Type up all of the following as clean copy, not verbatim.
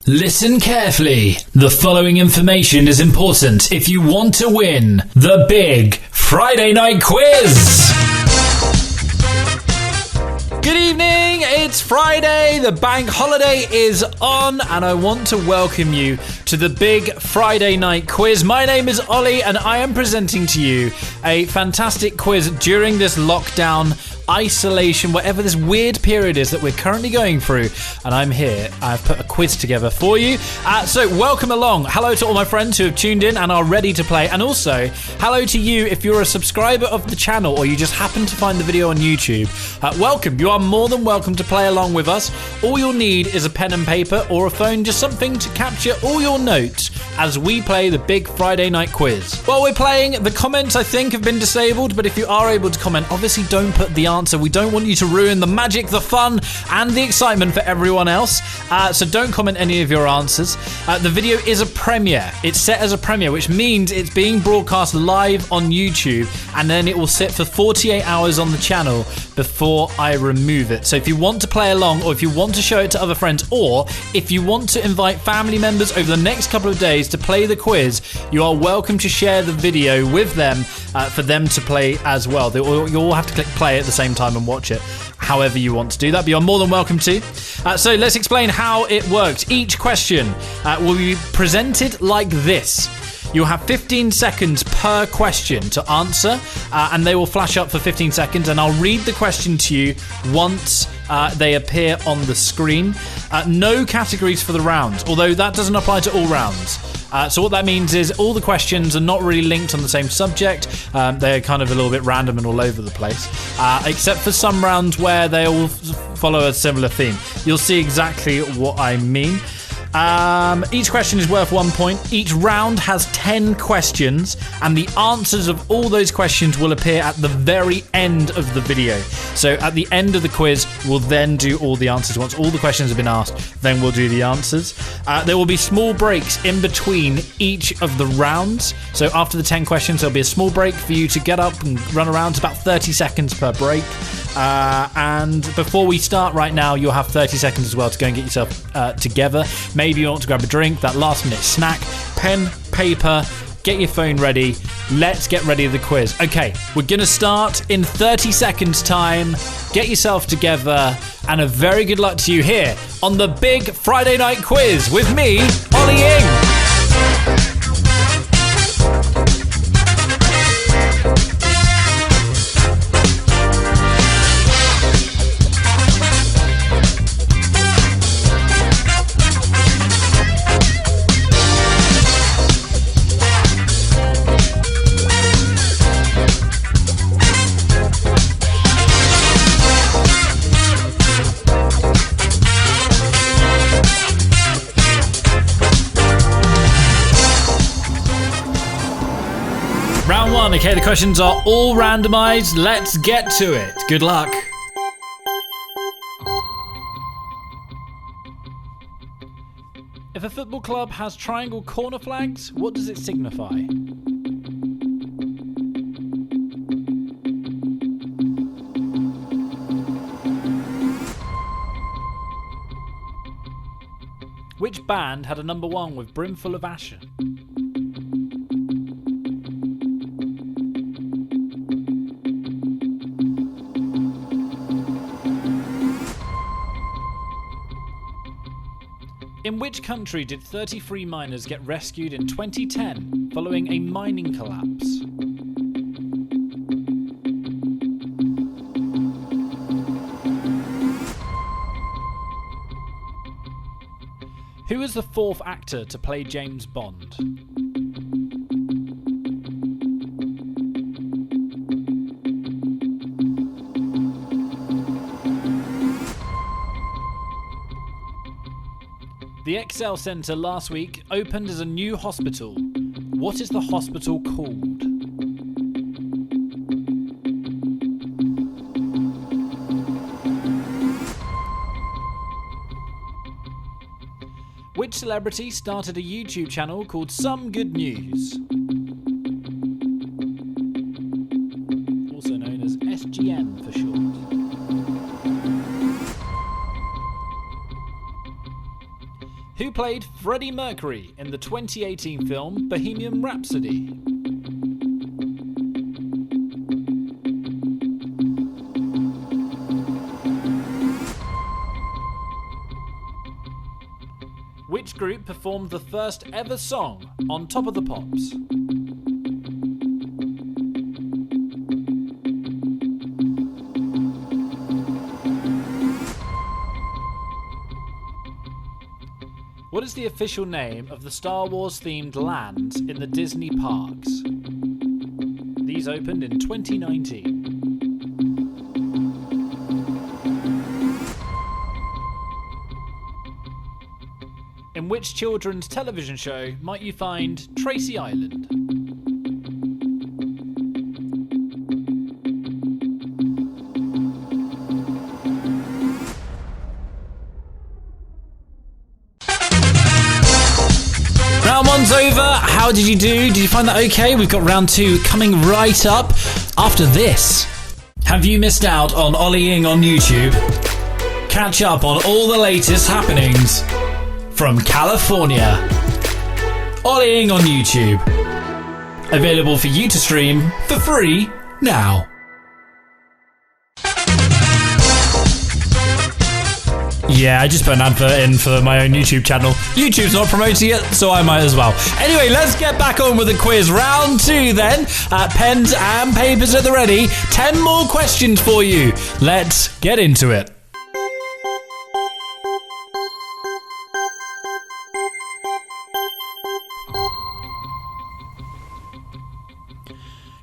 Listen carefully. The following information is important if you want to win the big Friday night quiz. Good evening, it's Friday, the bank holiday is on, and I want to welcome you to the big Friday night quiz. My name is Ollie, and I am presenting to you a fantastic quiz during this lockdown, isolation, whatever this weird period is that we're currently going through. And I'm here, I've put a quiz together for you. So welcome along. Hello to all my friends who have tuned in and are ready to play. And also, hello to you if you're a subscriber of the channel or you just happen to find the video on YouTube. Welcome. You are more than welcome to play along with us. All you'll need is a pen and paper or a phone, just something to capture all your notes as we play the big Friday night quiz. While we're playing, the comments I think have been disabled, but if you are able to comment, obviously don't put the answer. We don't want you to ruin the magic, the fun, and the excitement for everyone else. So don't comment any of your answers. The video is a premiere. It's set as a premiere, which means it's being broadcast live on YouTube, and then it will sit for 48 hours on the channel before I remove it. So if you want to play along, or if you want to show it to other friends, or if you want to invite family members over the next couple of days to play the quiz, you are welcome to share the video with them for them to play as well. You all have to click play at the same time and watch it however you want to do that, but you're more than welcome to. So let's explain how it works. Each question will be presented like this. You'll have 15 seconds per question to answer, and they will flash up for 15 seconds, and I'll read the question to you once they appear on the screen. No categories for the rounds, although that doesn't apply to all rounds. So what that means is all the questions are not really linked on the same subject. They're kind of a little bit random and all over the place, except for some rounds where they all follow a similar theme. You'll see exactly what I mean. Each question is worth 1 point. Each round has 10 questions, and the answers of all those questions will appear at the very end of the video. So at the end of the quiz, we'll then do all the answers. Once all the questions have been asked, then we'll do the answers. There will be small breaks in between each of the rounds. So after the 10 questions, there'll be a small break for you to get up and run around. It's about 30 seconds per break. And before we start right now, you'll have 30 seconds as well to go and get yourself together. Maybe you want to grab a drink, that last minute snack, pen, paper, get your phone ready. Let's get ready for the quiz. Okay, we're going to start in 30 seconds time. Get yourself together, and a very good luck to you here on the big Friday night quiz with me, Ollie Ing. Round one. Okay, the questions are all randomized. Let's get to it. Good luck. If a football club has triangle corner flags, what does it signify? Which band had a number one with Brimful of Ashen? In which country did 33 miners get rescued in 2010 following a mining collapse? Who is the fourth actor to play James Bond? The Excel Centre last week opened as a new hospital. What is the hospital called? Which celebrity started a YouTube channel called Some Good News? Also known as SGN for short. Who played Freddie Mercury in the 2018 film Bohemian Rhapsody? Which group performed the first ever song on Top of the Pops? What is the official name of the Star Wars themed lands in the Disney parks? These opened in 2019. In which children's television show might you find Tracy Island? Round one's over. How did you do? Did you find that okay? We've got round two coming right up after this. Have you missed out on Ollieing on YouTube? Catch up on all the latest happenings from California. Ollieing on YouTube. Available for you to stream for free now. Yeah, I just put an advert in for my own YouTube channel. YouTube's not promoting it, so I might as well. Anyway, let's get back on with the quiz. Round two then. Pens and papers at the ready. 10 more questions for you. Let's get into it.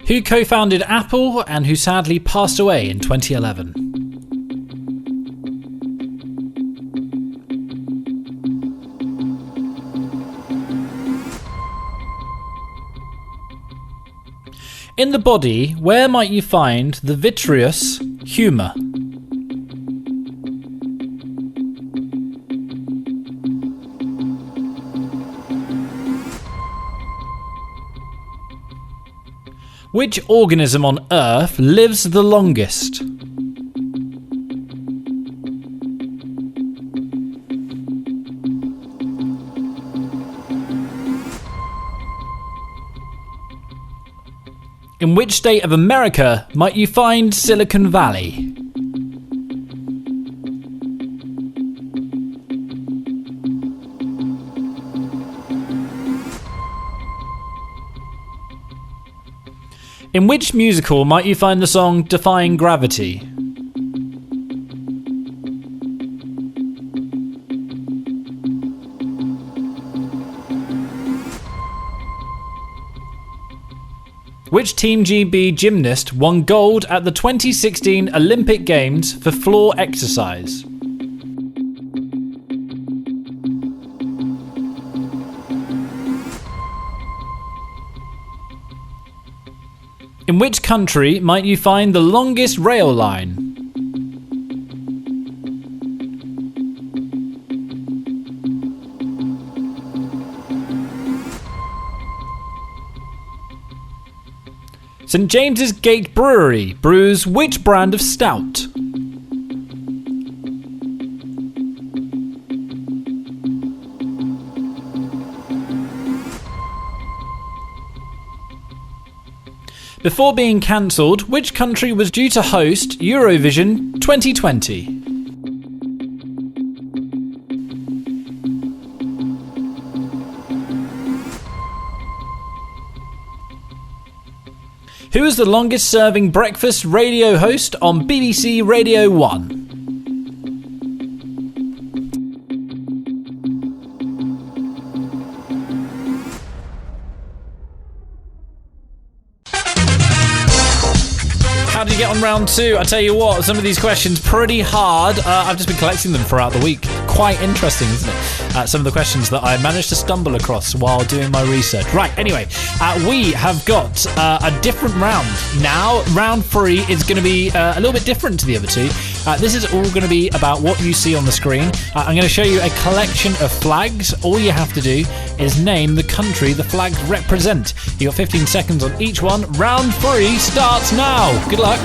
Who co-founded Apple and who sadly passed away in 2011? In the body, where might you find the vitreous humour? Which organism on Earth lives the longest? In which state of America might you find Silicon Valley? In which musical might you find the song Defying Gravity? Which Team GB gymnast won gold at the 2016 Olympic Games for floor exercise? In which country might you find the longest rail line? St James's Gate Brewery brews which brand of stout? Before being cancelled, which country was due to host Eurovision 2020? Who is the longest serving breakfast radio host on BBC Radio 1? How did you get on round two? I tell you what, some of these questions pretty hard. I've just been collecting them throughout the week. Quite interesting, isn't it? Some of the questions that I managed to stumble across while doing my research. Right, anyway, we have got a different round. Now, round three is going to be a little bit different to the other two. This is all going to be about what you see on the screen. I'm going to show you a collection of flags. All you have to do is name the country the flags represent. You've got 15 seconds on each one. Round three starts now. Good luck.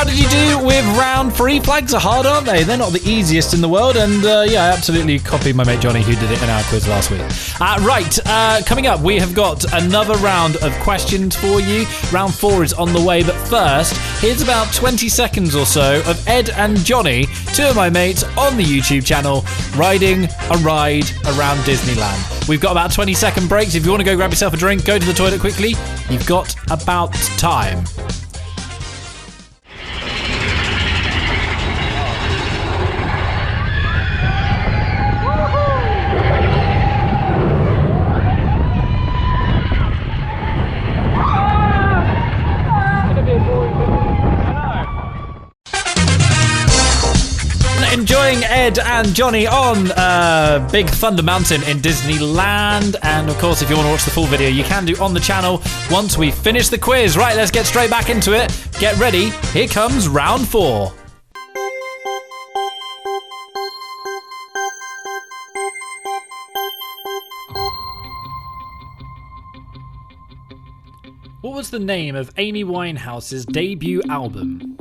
did you do with round 3? Flags are hard, aren't they? They're not the easiest in the world. And yeah, I absolutely copied my mate Johnny, who did it in our quiz last week. Coming up, we have got another round of questions for you. Round 4 is on the way. But first, here's about 20 seconds or so of Ed and Johnny, 2 of my mates on the YouTube channel, riding a ride around Disneyland. We've got about 20-second breaks. If you want to go grab yourself a drink, go to the toilet quickly. You've got about time. Enjoying Ed and Johnny on Big Thunder Mountain in Disneyland. And of course, if you want to watch the full video, you can do on the channel once we finish the quiz. Right, let's get straight back into it. Get ready. Here comes round 4. What was the name of Amy Winehouse's debut album?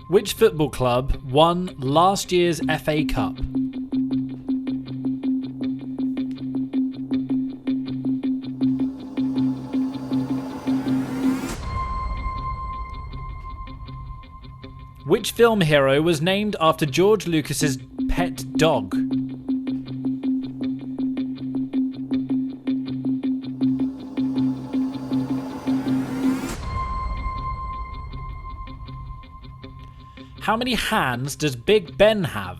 Which football club won last year's FA Cup? Which film hero was named after George Lucas's pet dog? How many hands does Big Ben have?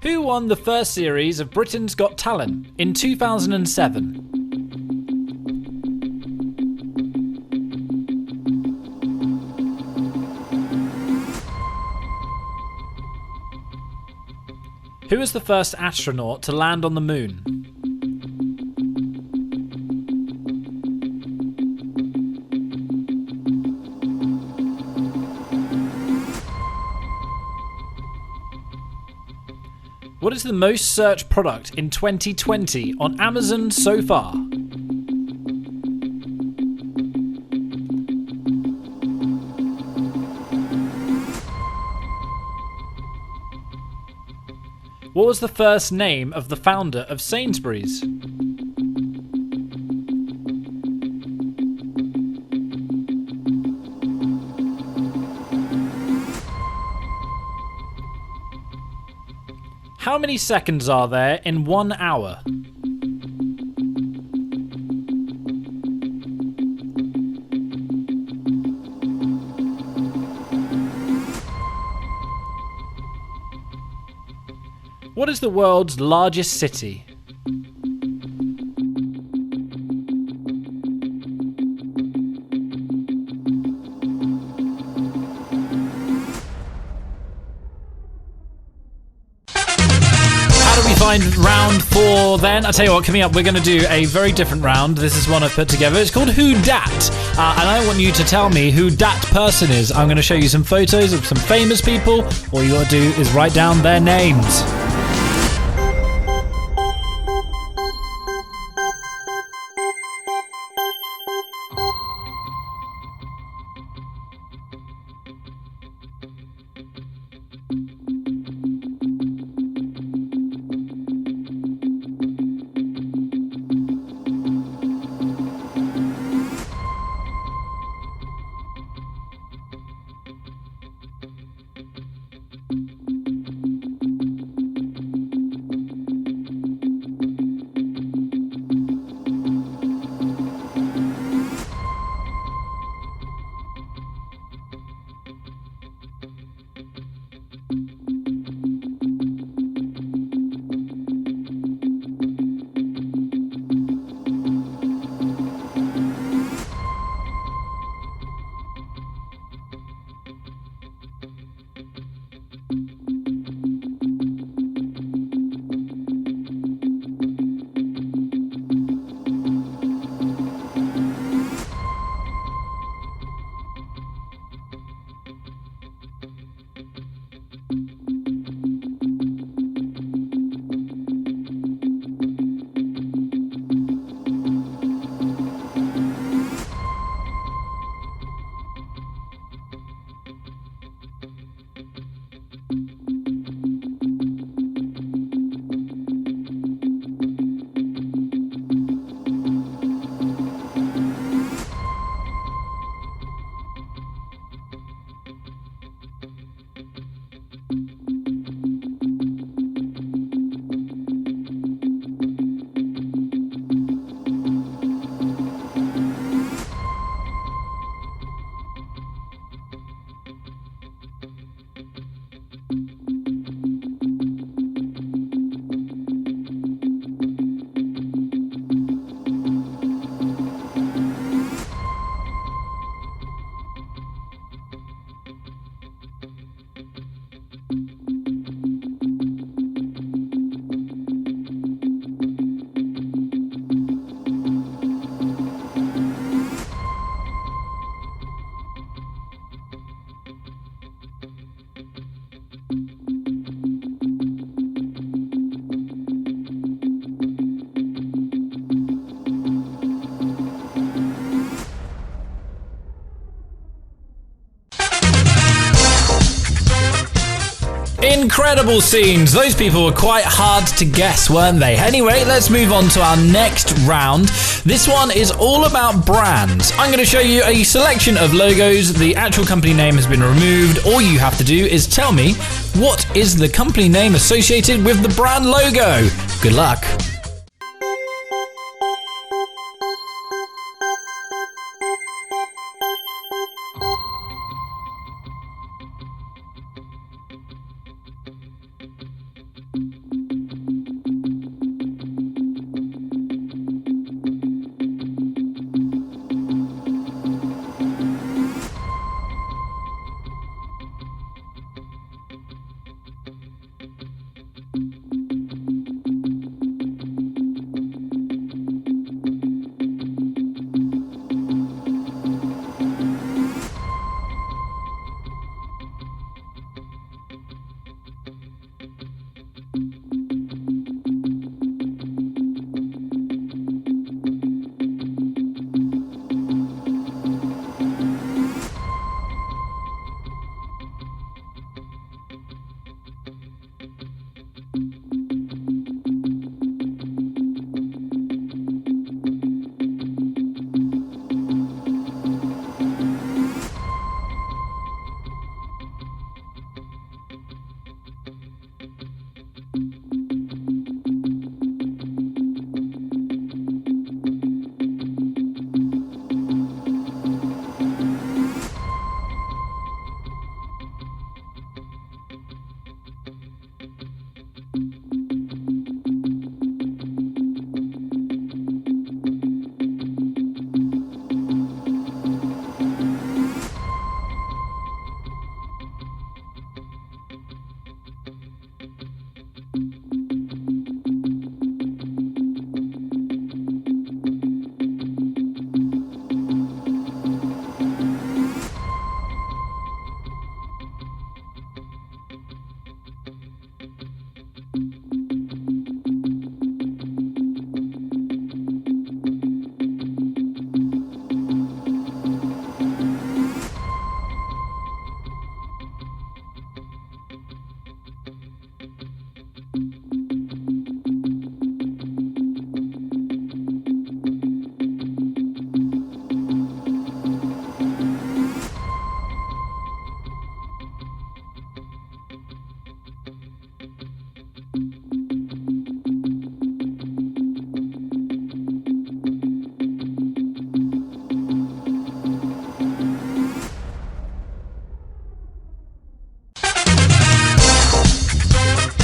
Who won the first series of Britain's Got Talent in 2007? Who was the first astronaut to land on the moon? What is the most searched product in 2020 on Amazon so far? What was the first name of the founder of Sainsbury's? How many seconds are there in 1 hour? What is the world's largest city? Find round 4 then. I tell you what, coming up, we're going to do a very different round. This is one I've put together. It's called Who Dat? And I want you to tell me who that person is. I'm going to show you some photos of some famous people. All you got to do is write down their names. incredible scenes. Those people were quite hard to guess, weren't they? Anyway, let's move on to our next round. This one is all about brands. I'm going to show you a selection of logos. The actual company name has been removed. All you have to do is tell me what is the company name associated with the brand logo. Good luck.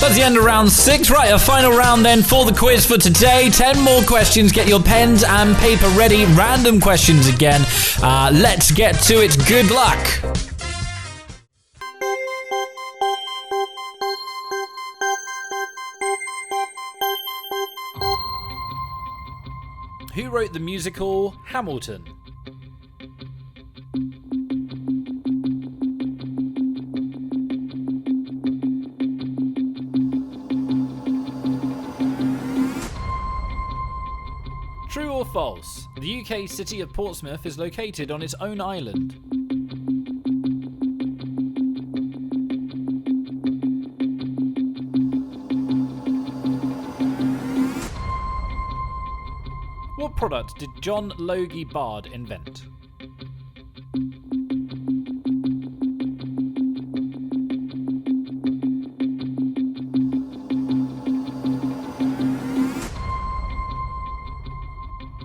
That's the end of round 6. Right, a final round then for the quiz for today. 10 more questions. Get your pens and paper ready. Random questions again. Let's get to it. Good luck. Who wrote the musical Hamilton? True or false? The UK city of Portsmouth is located on its own island. What product did John Logie Bard invent?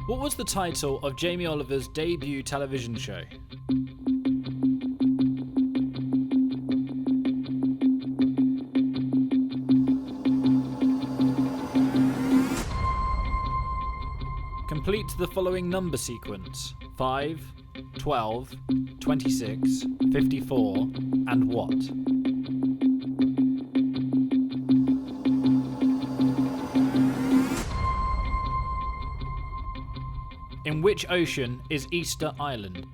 What was the title of Jamie Oliver's debut television show? Complete the following number sequence: 5, 12, 26, 54, and what? In which ocean is Easter Island?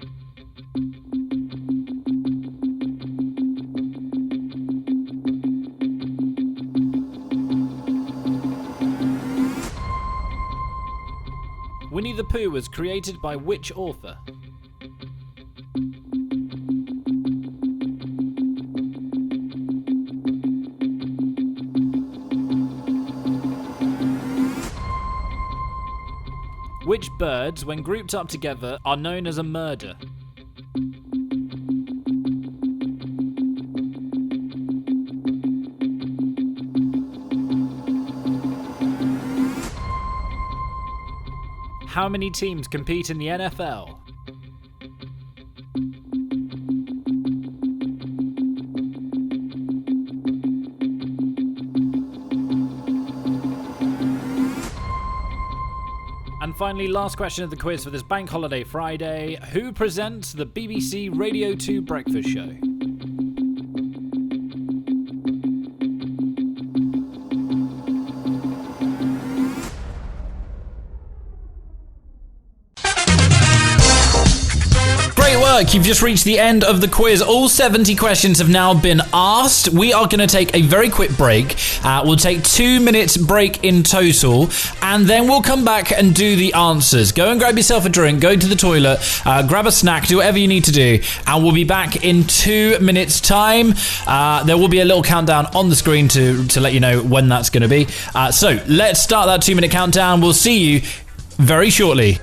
Winnie the Pooh was created by which author? Which birds, when grouped up together, are known as a murder? How many teams compete in the NFL? And finally, last question of the quiz for this Bank Holiday Friday. Who presents the BBC Radio 2 Breakfast Show? You've just reached the end of the quiz. All 70 questions have now been asked. We are going to take a very quick break. We'll take 2 minutes break in total, and then we'll come back and do the answers. Go and grab yourself a drink, go to the toilet, grab a snack, do whatever you need to do, and we'll be back in 2 minutes' time. There will be a little countdown on the screen to let you know when that's going to be. So let's start that 2 minute countdown. We'll see you very shortly.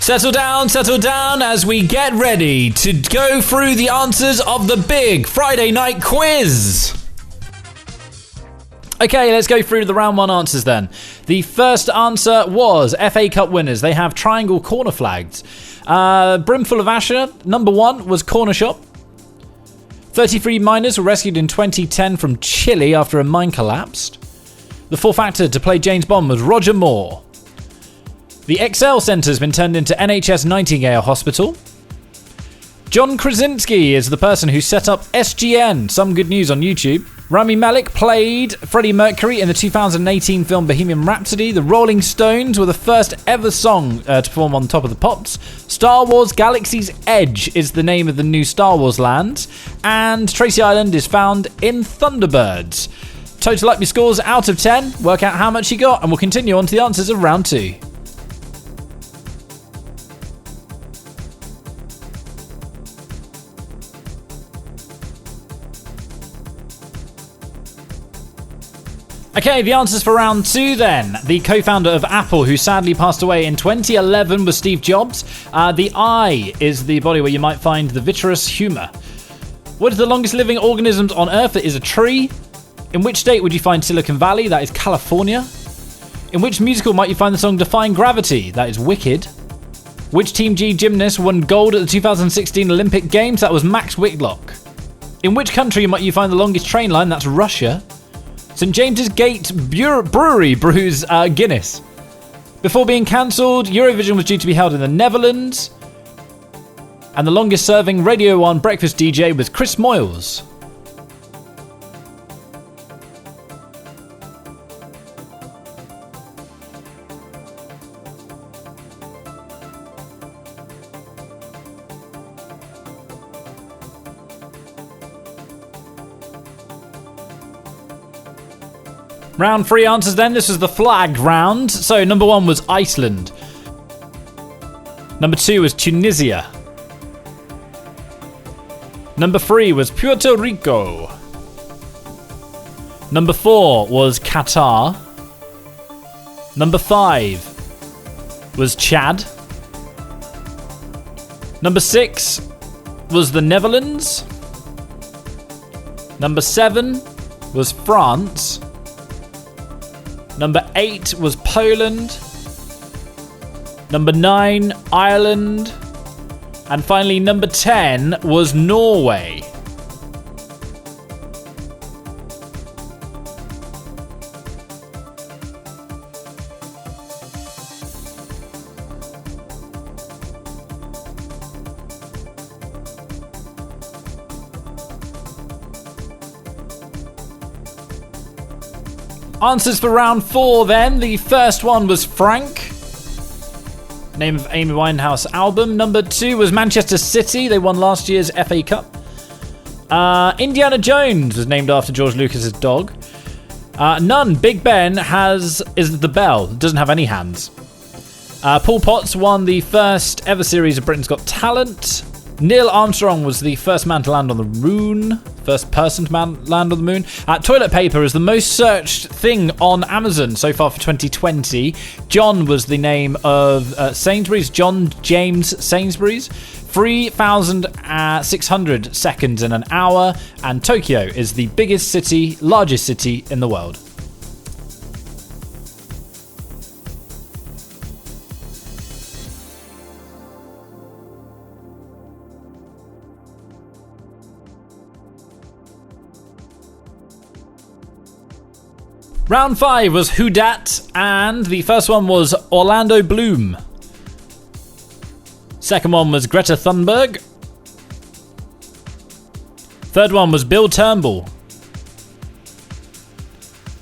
Settle down as we get ready to go through the answers of the big Friday night quiz. Okay, let's go through the round one answers then. The first answer was FA Cup winners. They have triangle corner flags. Brimful of Asher, number one, was Corner Shop. 33 miners were rescued in 2010 from Chile after a mine collapsed. The fourth actor to play James Bond was Roger Moore. The Excel Centre has been turned into NHS Nightingale Hospital. John Krasinski is the person who set up SGN. Some good news on YouTube. Rami Malek played Freddie Mercury in the 2018 film Bohemian Rhapsody. The Rolling Stones were the first ever song to perform on Top of the Pops. Star Wars Galaxy's Edge is the name of the new Star Wars land. And Tracy Island is found in Thunderbirds. Total up your scores out of 10. Work out how much you got, and we'll continue on to the answers of round two. Okay, the answers for round two then. The co-founder of Apple, who sadly passed away in 2011, was Steve Jobs. The eye is the body where you might find the vitreous humour. What is the longest living organisms on Earth? It is a tree. In which state would you find Silicon Valley? That is California. In which musical might you find the song Defying Gravity? That is Wicked. Which Team G gymnast won gold at the 2016 Olympic Games? That was Max Whitlock. In which country might you find the longest train line? That's Russia. St James's Gate Brewery brews Guinness. Before being cancelled, Eurovision was due to be held in the Netherlands. And the longest serving Radio 1 breakfast DJ was Chris Moyles. Round 3 answers then. This was the flagged round. So number 1 was Iceland. Number 2 was Tunisia. Number 3 was Puerto Rico. Number 4 was Qatar. Number 5 was Chad. Number 6 was the Netherlands. Number 7 was France. Number 8 was Poland. Number 9, Ireland. And finally, number 10 was Norway. Answers for round 4 then. The first one was Frank, name of Amy Winehouse album. Number 2 was Manchester City. They won last year's FA Cup. Indiana Jones was named after George Lucas's dog. None. Big Ben is the bell. Doesn't have any hands. Paul Potts won the first ever series of Britain's Got Talent. Neil Armstrong was the first man to land on the moon. First person to land on the moon. Toilet paper is the most searched thing on Amazon so far for 2020. John was the name of Sainsbury's. John James Sainsbury's. 3,600 seconds in an hour. And Tokyo is the largest city in the world. Round 5 was Who Dat, and the first one was Orlando Bloom. Second one was Greta Thunberg. Third one was Bill Turnbull.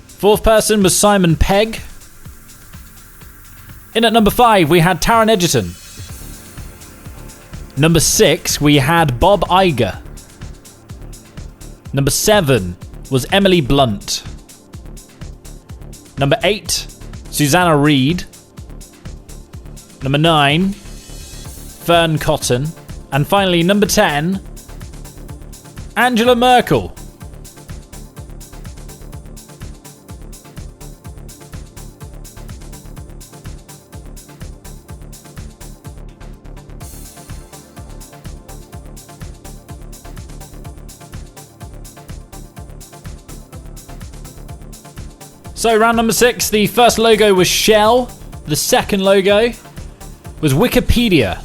Fourth person was Simon Pegg. In at number 5 we had Taron Egerton. Number 6 we had Bob Iger. Number 7 was Emily Blunt. Number 8, Susanna Reid. Number 9, Fern Cotton. And finally, number 10, Angela Merkel. So round number 6, the first logo was Shell. The second logo was Wikipedia.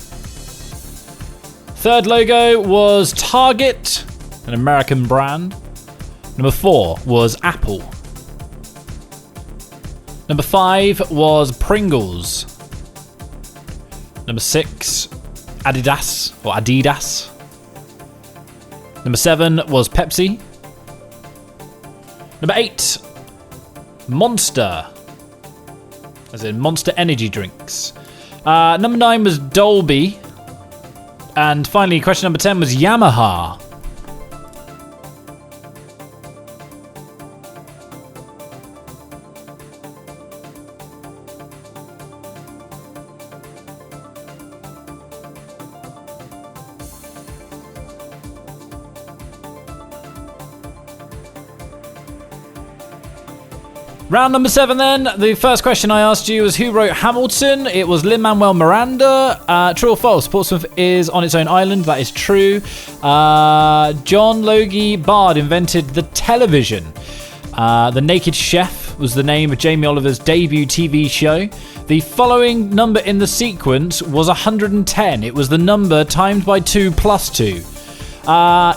Third logo was Target, an American brand. Number 4 was Apple. Number 5 was Pringles. Number 6, Adidas. Number 7 was Pepsi. Number 8, Monster, as in Monster Energy drinks. Number 9 was Dolby. And finally, question number 10 was Yamaha. Round number 7 then. The first question I asked you was who wrote Hamilton? It was Lin-Manuel Miranda. True or false? Portsmouth is on its own island. That is true. John Logie Bard invented the television. The Naked Chef was the name of Jamie Oliver's debut TV show. The following number in the sequence was 110. It was the number timed by 2 plus 2.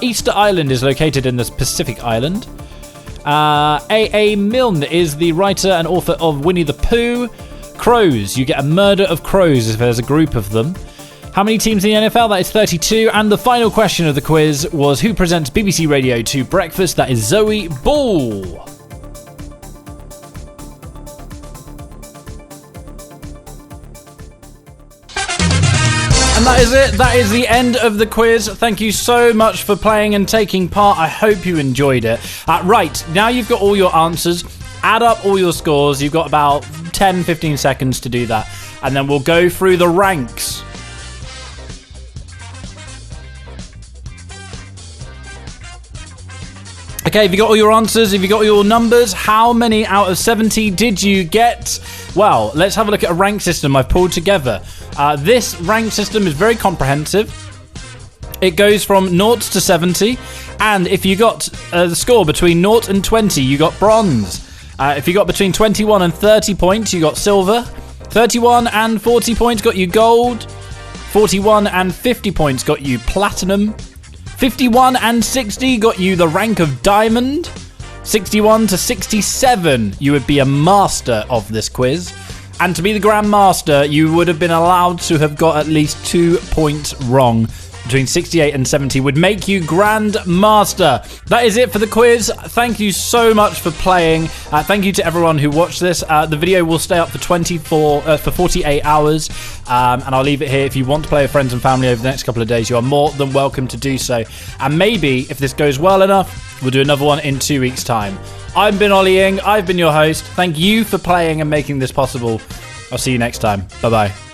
Easter Island is located in the Pacific Island. A.A. Milne is the writer and author of Winnie the Pooh. Crows, you get a murder of crows if there's a group of them. How many teams in the NFL? That is 32. And the final question of the quiz was who presents BBC Radio 2 Breakfast? That is Zoe Ball. And that is it. That is the end of the quiz. Thank you so much for playing and taking part. I hope you enjoyed it. Right, now you've got all your answers. Add up all your scores. You've got about 10, 15 seconds to do that. And then we'll go through the ranks. Okay, have you got all your answers? Have you got all your numbers? How many out of 70 did you get? Well, let's have a look at a rank system I've pulled together. This rank system is very comprehensive. It goes from 0 to 70. And if you got the score between 0 and 20, you got bronze. If you got between 21 and 30 points, you got silver. 31 and 40 points got you gold. 41 and 50 points got you platinum. 51 and 60 got you the rank of diamond. 61 to 67, you would be a master of this quiz. And to be the Grand Master, you would have been allowed to have got at least 2 points wrong. Between 68 and 70 would make you Grand Master. That is it for the quiz. Thank you so much for playing. Thank you to everyone who watched this. The video will stay up for 48 hours. And I'll leave it here. If you want to play with friends and family over the next couple of days, you are more than welcome to do so. And maybe, if this goes well enough, we'll do another one in 2 weeks' time. I've been Ollie Ying. I've been your host. Thank you for playing and making this possible. I'll see you next time. Bye-bye.